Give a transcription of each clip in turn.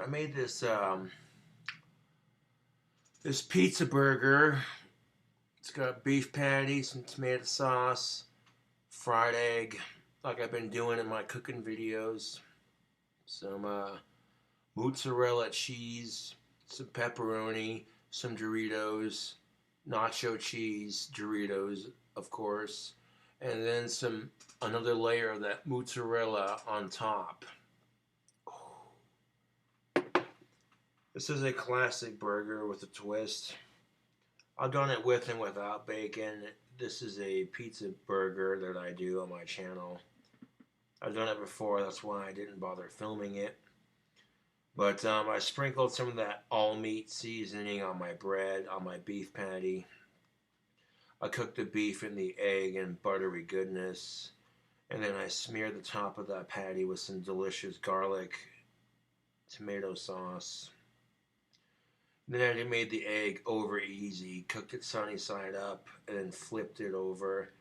I made this pizza burger. It's got beef patty, some tomato sauce, fried egg, like I've been doing in my cooking videos. Some mozzarella cheese, some pepperoni, some Doritos, nacho cheese, Doritos, of course, and then another layer of that mozzarella on top. This is a classic burger with a twist. I've done it with and without bacon. This is a pizza burger that I do on my channel. I've done it before, that's why I didn't bother filming it. But I sprinkled some of that all meat seasoning on my bread, on my beef patty. I cooked the beef in the egg and buttery goodness. And then I smeared the top of that patty with some delicious garlic tomato sauce. Then I made the egg over easy, cooked it sunny side up, and then flipped it over.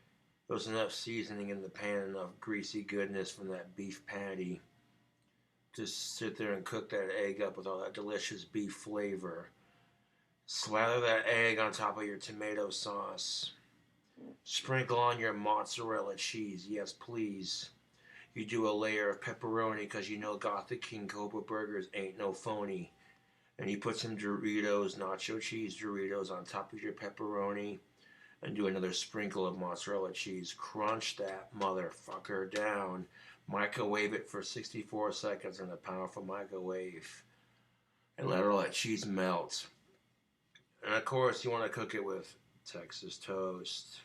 There was enough seasoning in the pan, enough greasy goodness from that beef patty. Just sit there and cook that egg up with all that delicious beef flavor. Slather that egg on top of your tomato sauce. Sprinkle on your mozzarella cheese, yes please. You do a layer of pepperoni because you know Gothic King Cobra burgers ain't no phony. And you put some Doritos, nacho cheese Doritos on top of your pepperoni. And do another sprinkle of mozzarella cheese. Crunch that motherfucker down. Microwave it for 64 seconds in a powerful microwave. And let all that cheese melt. And of course, you want to cook it with Texas toast.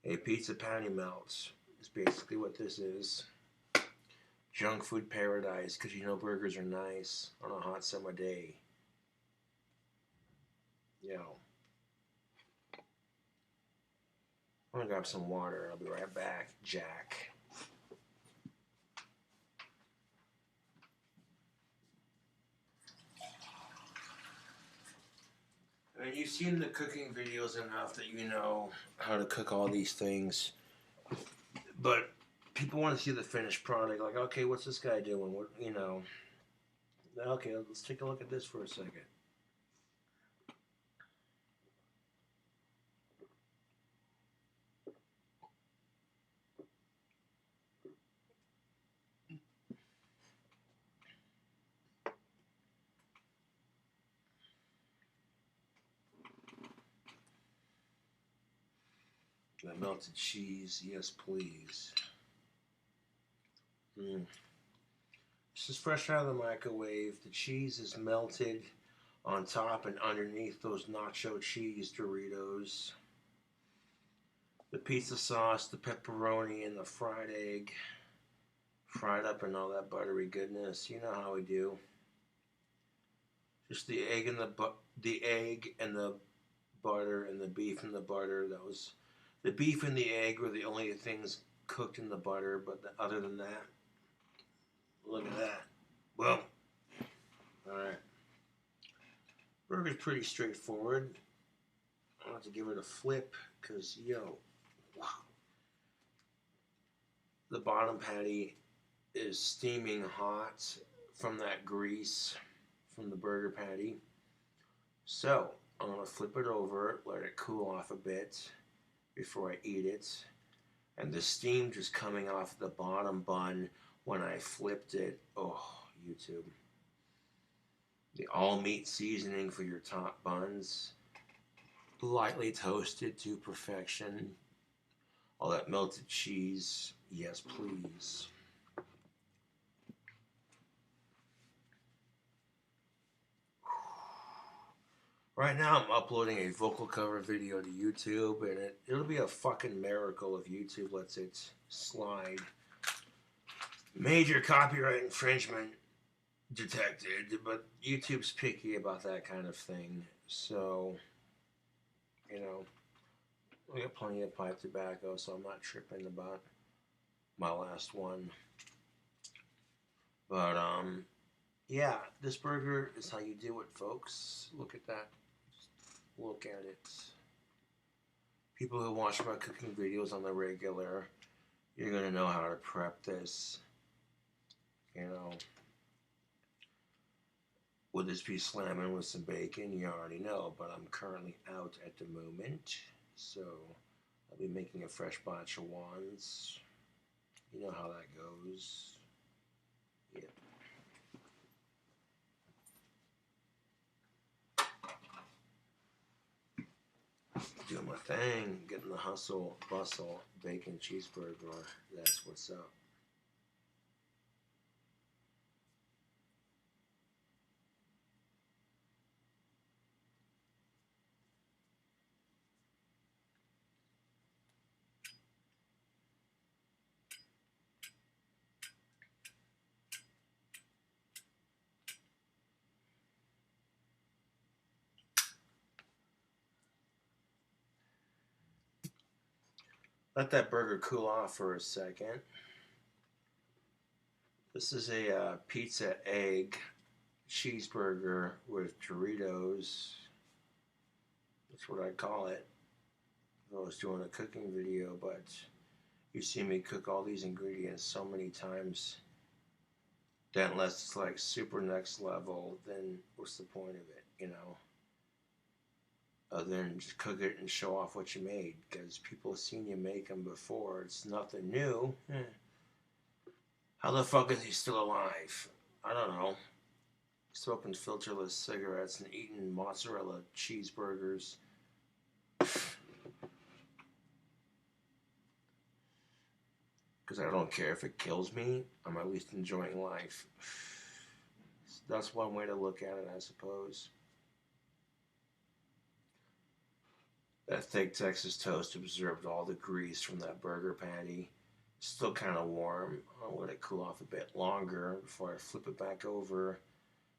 A pizza patty melts is basically what this is. Junk food paradise, because you know burgers are nice on a hot summer day. Yo. I'm gonna grab some water. I'll be right back, Jack. I mean, you've seen the cooking videos enough that you know how to cook all these things. But people want to see the finished product. Like, okay, what's this guy doing? What, you know? Okay, let's take a look at this for a second. That melted cheese, yes please. This is fresh out of the microwave. The cheese is melted on top and underneath those nacho cheese Doritos. The pizza sauce, the pepperoni, and the fried egg. Fried up in all that buttery goodness. You know how we do. Just the egg and the butter and the beef and the butter. The beef and the egg were the only things cooked in the butter, but other than that, look at that. Well, alright. Burger's pretty straightforward. I'll have to give it a flip, because, yo, wow. The bottom patty is steaming hot from that grease from the burger patty. So, I'm going to flip it over, let it cool off a bit before I eat it. And the steam just coming off the bottom bun when I flipped it. Oh, YouTube. The all meat seasoning for your top buns. Lightly toasted to perfection. All that melted cheese. Yes, please. Right now I'm uploading a vocal cover video to YouTube, and it'll be a fucking miracle if YouTube lets it slide. Major copyright infringement detected, but YouTube's picky about that kind of thing. So, you know, we got plenty of pipe tobacco, so I'm not tripping about my last one. But, yeah, this burger is how you do it, folks. Look at that. Look at it. People who watch my cooking videos on the regular, you're going to know how to prep this. You know. Will this be slamming with some bacon? You already know, but I'm currently out at the moment, so I'll be making a fresh batch of wands. You know how that goes. Yep. Doing my thing, getting the hustle, bustle, bacon cheeseburger. That's what's up. Let that burger cool off for a second. This is a pizza egg cheeseburger with Doritos. That's what I call it. I was doing a cooking video, but you see me cook all these ingredients so many times that unless it's like super next level, then what's the point of it, you know? Other than just cook it and show off what you made, because people have seen you make them before. It's nothing new. How the fuck is he still alive? I don't know. Smoking filterless cigarettes and eating mozzarella cheeseburgers. Because I don't care if it kills me, I'm at least enjoying life. That's one way to look at it, I suppose. That thick Texas toast absorbed all the grease from that burger patty. Still kind of warm. I'll let it cool off a bit longer before I flip it back over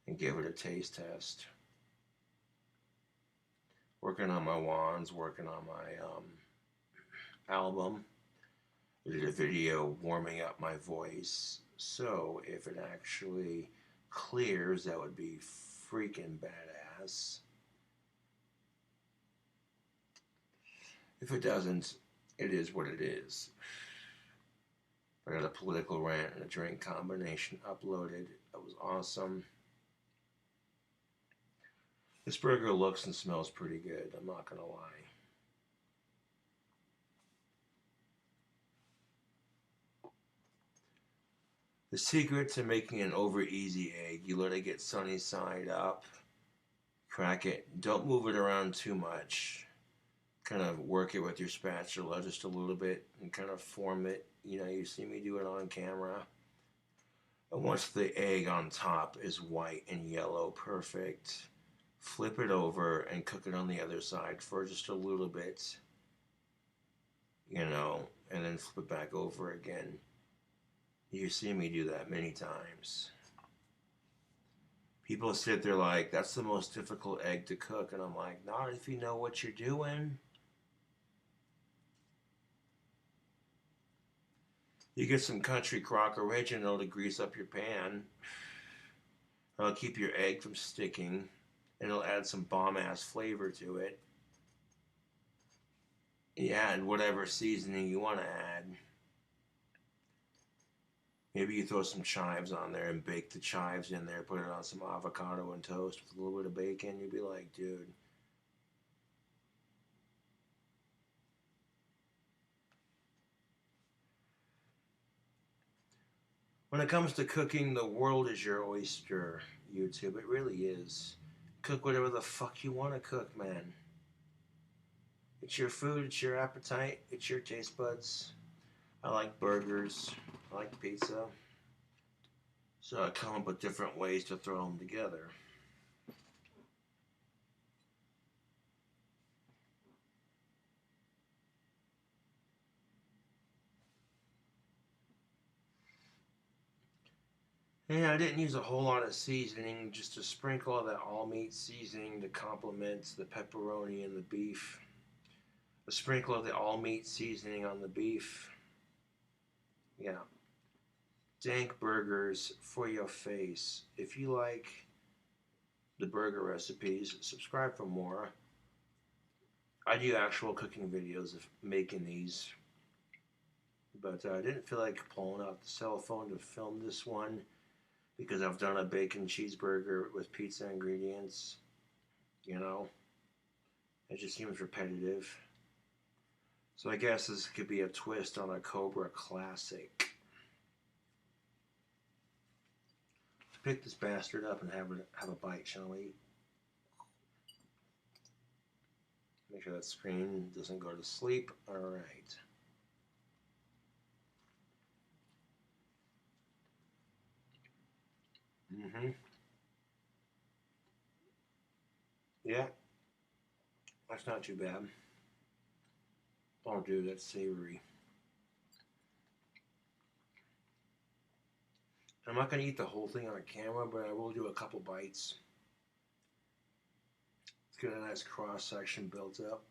and give it a taste test. Working on my wands, working on my album. I did a video warming up my voice, so if it actually clears, that would be freaking badass. If it doesn't, it is what it is. I got a political rant and a drink combination uploaded. That was awesome. This burger looks and smells pretty good, I'm not gonna lie. The secret to making an over easy egg, you let it get sunny side up, crack it, don't move it around too much. Kind of work it with your spatula just a little bit and kind of form it. You know, you see me do it on camera. And once the egg on top is white and yellow, perfect, flip it over and cook it on the other side for just a little bit, you know, and then flip it back over again. You see me do that many times. People sit there like, that's the most difficult egg to cook, and I'm like, not if you know what you're doing. You get some country crock original to grease up your pan. It'll keep your egg from sticking, and it'll add some bomb-ass flavor to it. You add whatever seasoning you want to add. Maybe you throw some chives on there and bake the chives in there, put it on some avocado and toast with a little bit of bacon. You'd be like, dude. When it comes to cooking, the world is your oyster, YouTube. It really is. Cook whatever the fuck you want to cook, man. It's your food, it's your appetite, it's your taste buds. I like burgers, I like pizza. So I come up with different ways to throw them together. And I didn't use a whole lot of seasoning, just a sprinkle of that all-meat seasoning to complement the pepperoni and the beef. A sprinkle of the all-meat seasoning on the beef. Yeah. Dank burgers for your face. If you like the burger recipes, subscribe for more. I do actual cooking videos of making these, but I didn't feel like pulling out the cell phone to film this one because I've done a bacon cheeseburger with pizza ingredients. You know, it just seems repetitive. So I guess this could be a twist on a Cobra classic. Let's pick this bastard up and have a bite, shall we? Make sure that screen doesn't go to sleep. All right. Yeah, that's not too bad. Oh, dude, that's savory. I'm not going to eat the whole thing on camera, but I will do a couple bites. Let's get a nice cross section built up.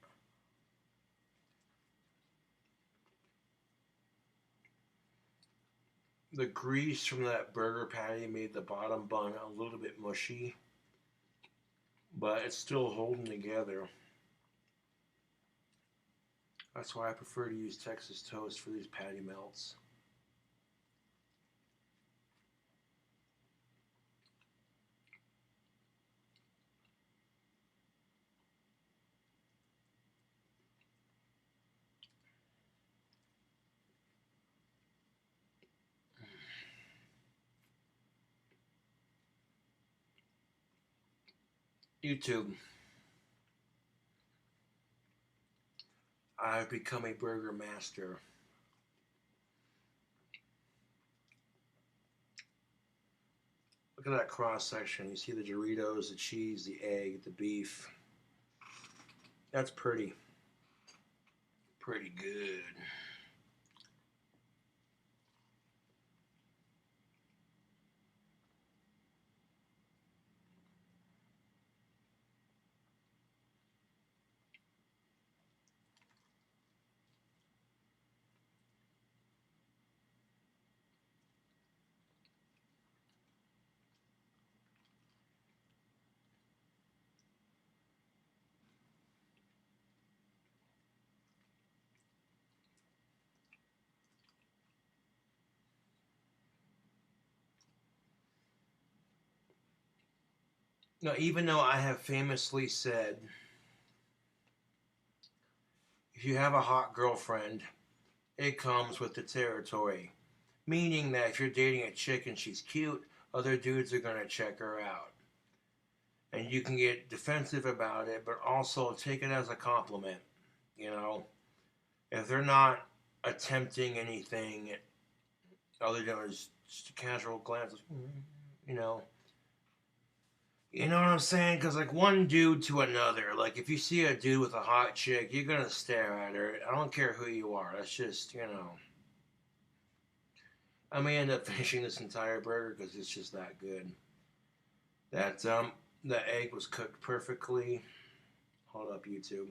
The grease from that burger patty made the bottom bun a little bit mushy, but it's still holding together. That's why I prefer to use Texas toast for these patty melts. YouTube. I've become a burger master. Look at that cross section. You see the Doritos, the cheese, the egg, the beef. That's pretty good. Now, even though I have famously said, if you have a hot girlfriend, it comes with the territory. Meaning that if you're dating a chick and she's cute, other dudes are going to check her out. And you can get defensive about it, but also take it as a compliment. You know, if they're not attempting anything other than just a casual glance, you know. You know what I'm saying? Because, like, one dude to another, like, if you see a dude with a hot chick, you're going to stare at her. I don't care who you are. That's just, you know. I may end up finishing this entire burger because it's just that good. That, the egg was cooked perfectly. Hold up, YouTube.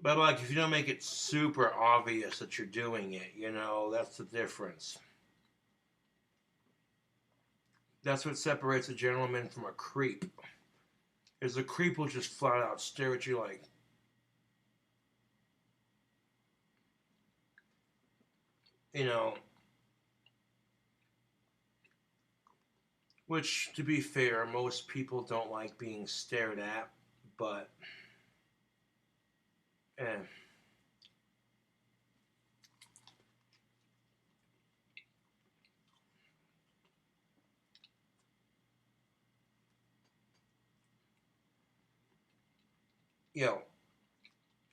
But, like, if you don't make it super obvious that you're doing it, you know, that's the difference. That's what separates a gentleman from a creep. Is a creep will just flat out stare at you like, you know, which, to be fair, most people don't like being stared at, but, eh. Yo,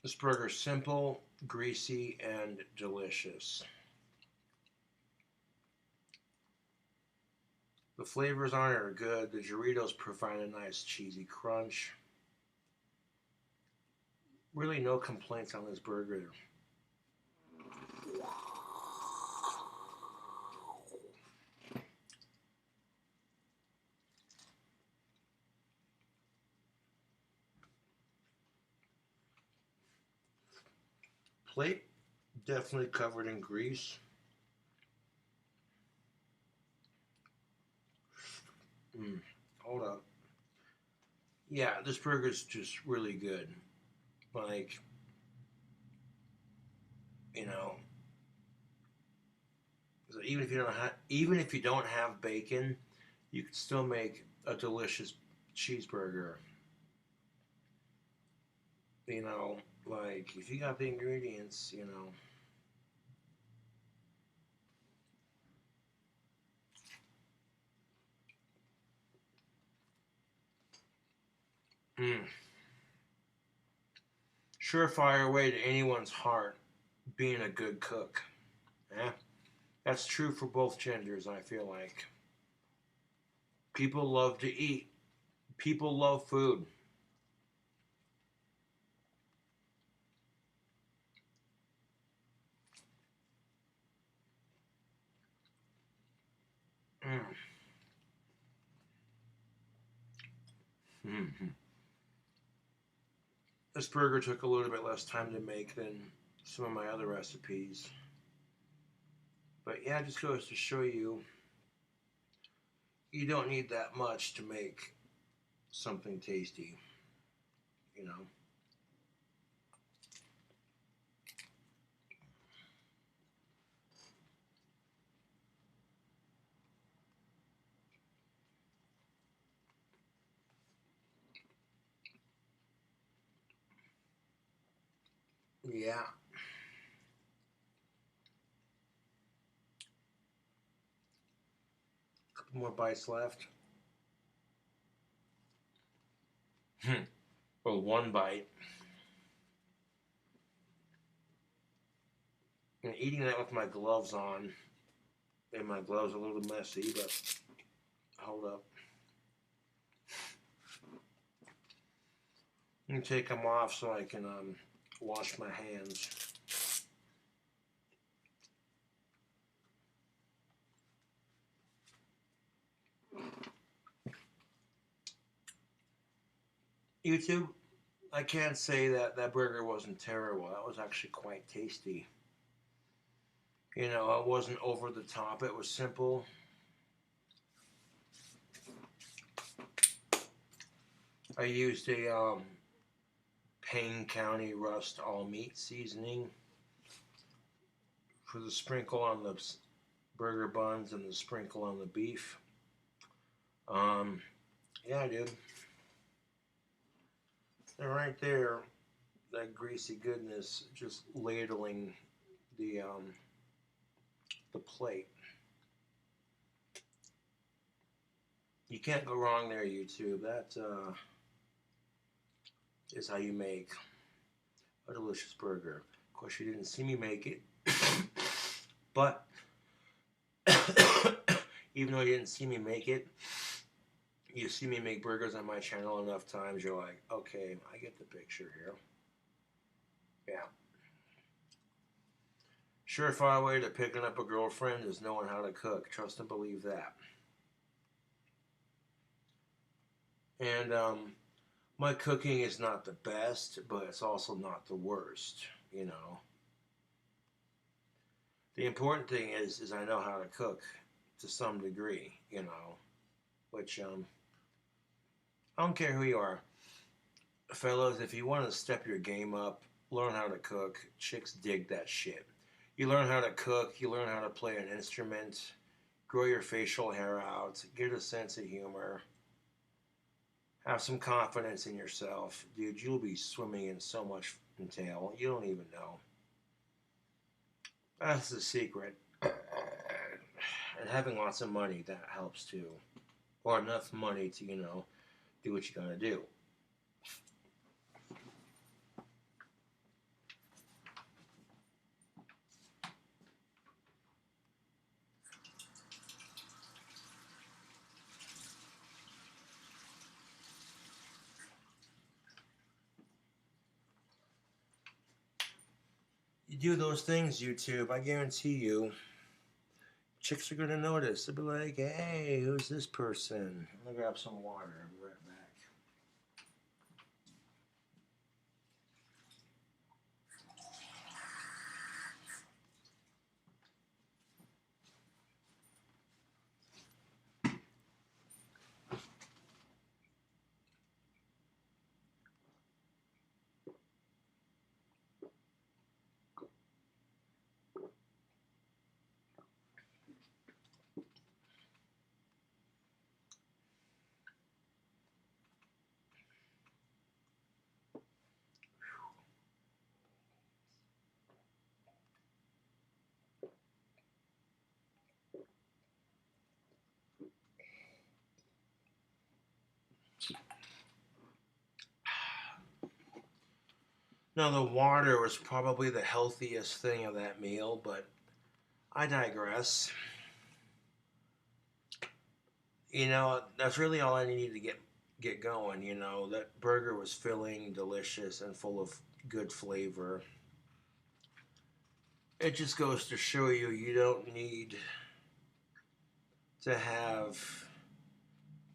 this burger's simple, greasy, and delicious. The flavors on it are good. The Doritos provide a nice cheesy crunch. Really no complaints on this burger. Plate definitely covered in grease. Hold up. Yeah, this burger's just really good. Like, You know, so even if you don't have bacon, you can still make a delicious cheeseburger. You know, like if you got the ingredients, you know. Mm. Surefire way to anyone's heart being a good cook. Yeah, that's true for both genders, I feel like. People love to eat. People love food. Mm. Mm-hmm. This burger took a little bit less time to make than some of my other recipes. But yeah, it just goes to show you you don't need that much to make something tasty, you know. Yeah. A couple more bites left. Well, one bite. And eating that with my gloves on, and my gloves are a little messy, but hold up. I'm gonna take them off so I can wash my hands. YouTube, I can't say that that burger wasn't terrible. That was actually quite tasty. You know, it wasn't over the top. It was simple. I used a Payne County Rust all meat seasoning for the sprinkle on the burger buns and the sprinkle on the beef. Um, yeah, dude. And right there, that greasy goodness just ladling the um, the plate. You can't go wrong there, YouTube. That is how you make a delicious burger. Of course, you didn't see me make it, but even though you didn't see me make it, you see me make burgers on my channel enough times, you're like, okay, I get the picture here. Yeah. Surefire way to picking up a girlfriend is knowing how to cook. Trust and believe that. And my cooking is not the best, but it's also not the worst, you know. The important thing is I know how to cook to some degree, you know, which I don't care who you are. Fellas, if you want to step your game up, learn how to cook. Chicks dig that shit. You learn how to cook, you learn how to play an instrument, grow your facial hair out, get a sense of humor, have some confidence in yourself. Dude, you'll be swimming in so much tail. You don't even know. That's the secret. And having lots of money, that helps too. Or enough money to, you know, do what you gotta do. You do those things, YouTube, I guarantee you, chicks are gonna notice. They'll be like, hey, who's this person? I'm gonna grab some water. I'll be right back. Now, the water was probably the healthiest thing of that meal, but I digress. You know, that's really all I needed to get going. You know, that burger was filling, delicious, and full of good flavor. It just goes to show you you don't need to have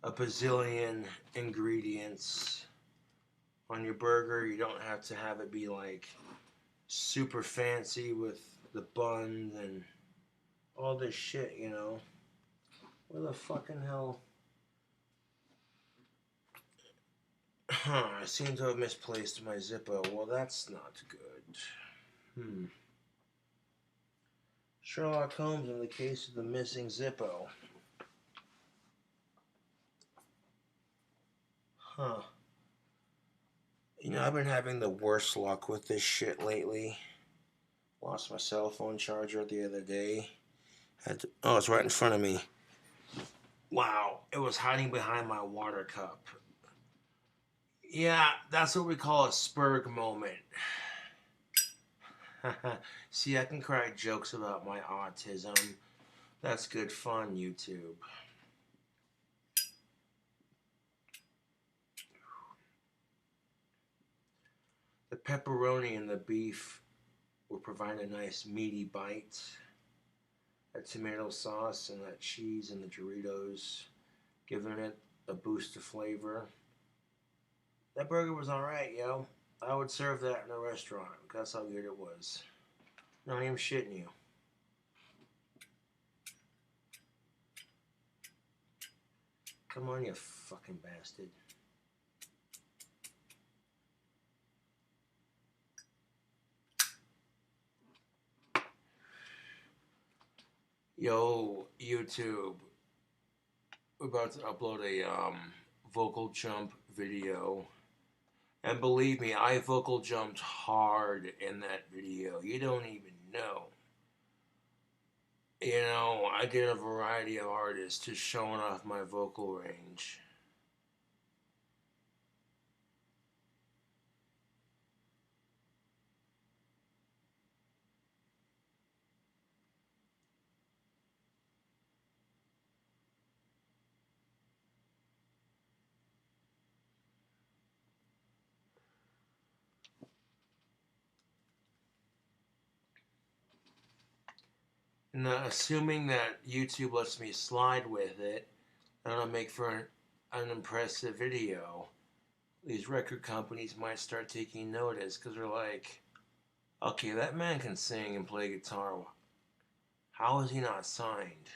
a bazillion ingredients on your burger. You don't have to have it be like super fancy with the buns and all this shit, you know. Where the fucking hell? I seem to have misplaced my Zippo. Well, that's not good. Sherlock Holmes in the case of the missing Zippo. Huh. You know, I've been having the worst luck with this shit lately. Lost my cell phone charger the other day. Oh, it's right in front of me. Wow, it was hiding behind my water cup. Yeah, that's what we call a spurg moment. See, I can crack jokes about my autism. That's good fun, YouTube. The pepperoni and the beef will provide a nice meaty bite. That tomato sauce and that cheese and the Doritos, giving it a boost of flavor. That burger was alright, yo. I would serve that in a restaurant. That's how good it was. Not even shitting you. Come on, you fucking bastard. Yo, YouTube. We're about to upload a vocal jump video. And believe me, I vocal jumped hard in that video. You don't even know. You know, I did a variety of artists just showing off my vocal range. Now, assuming that YouTube lets me slide with it, and it'll make for an impressive video, these record companies might start taking notice because they're like, okay, that man can sing and play guitar. How is he not signed?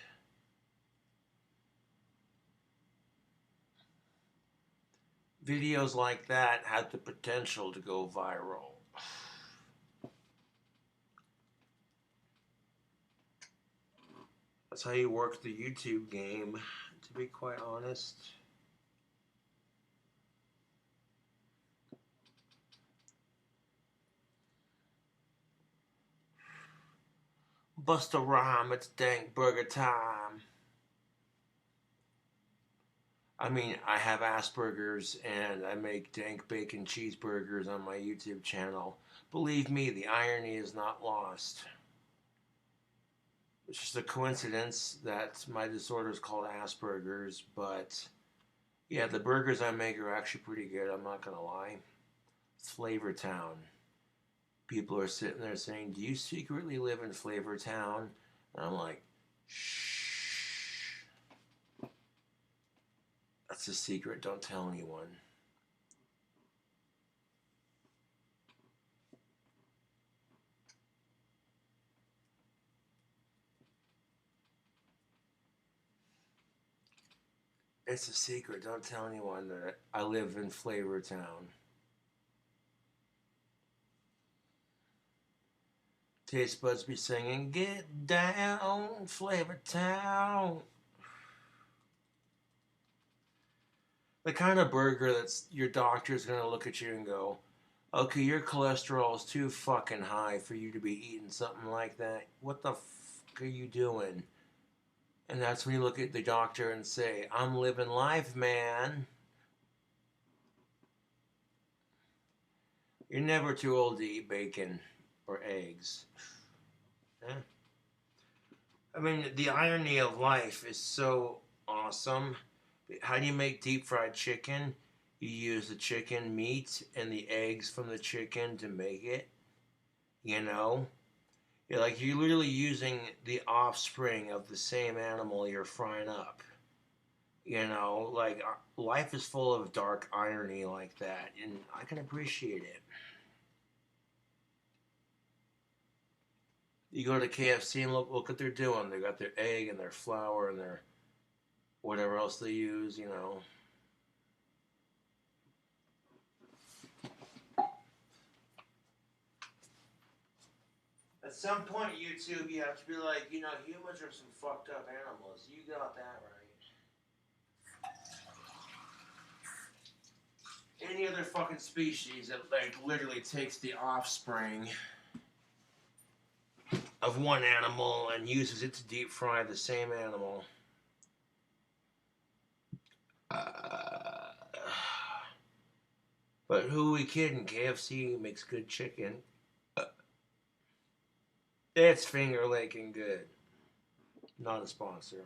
Videos like that have the potential to go viral. That's how you work the YouTube game, to be quite honest. Bust a rhyme, it's dank burger time. I mean, I have Asperger's and I make dank bacon cheeseburgers on my YouTube channel. Believe me, the irony is not lost. It's just a coincidence that my disorder is called Asperger's, but yeah, the burgers I make are actually pretty good, I'm not gonna lie. It's Flavor Town. People are sitting there saying, do you secretly live in Flavor Town? And I'm like, shh. That's a secret, don't tell anyone. It's a secret, don't tell anyone that I live in Flavor Town. Taste buds be singing, get down, Flavor Town. The kind of burger that's your doctor's gonna look at you and go, okay, your cholesterol is too fucking high for you to be eating something like that. What the fuck are you doing? And that's when you look at the doctor and say, I'm living life, man. You're never too old to eat bacon or eggs. Yeah. I mean, the irony of life is so awesome. How do you make deep fried chicken? You use the chicken meat and the eggs from the chicken to make it. You know? You're literally using the offspring of the same animal you're frying up. Life is full of dark irony like that, and I can appreciate it. You go to KFC and look what they're doing. They got their egg and their flour and their whatever else they use. At some point, YouTube, you have to be like, humans are some fucked up animals. You got that right. Any other fucking species that literally takes the offspring of one animal and uses it to deep fry the same animal. But who are we kidding? KFC makes good chicken. It's finger licking good. Not a sponsor.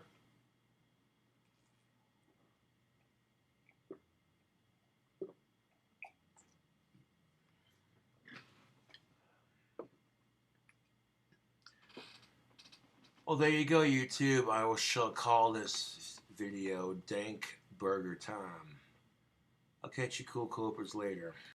Well, there you go, YouTube. I shall call this video Dank Burger Time. I'll catch you cool copers later.